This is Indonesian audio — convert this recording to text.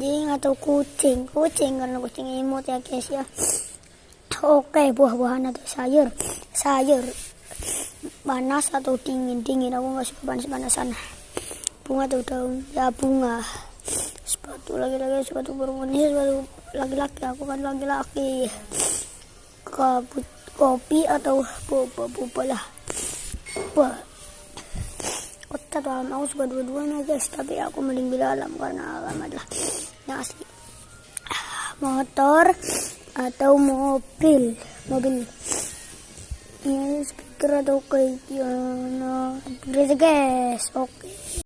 anjing atau kucing karena kucing imut ya guys ya. Oke, buah-buahan atau sayur panas atau dingin. Aku nggak suka panas-panasan. Bunga atau daun? Ya bunga. Sepatu laki-laki, sepatu perempuan, sepatu laki-laki. Aku kan laki-laki. Kopi atau boba lah. Kota atau alam? Aku suka dua-duanya guys, tapi aku mending pilih alam karena alam adalah yang asli. Motor atau mobil? Ini speaker atau kayak gimana? Guys, oke.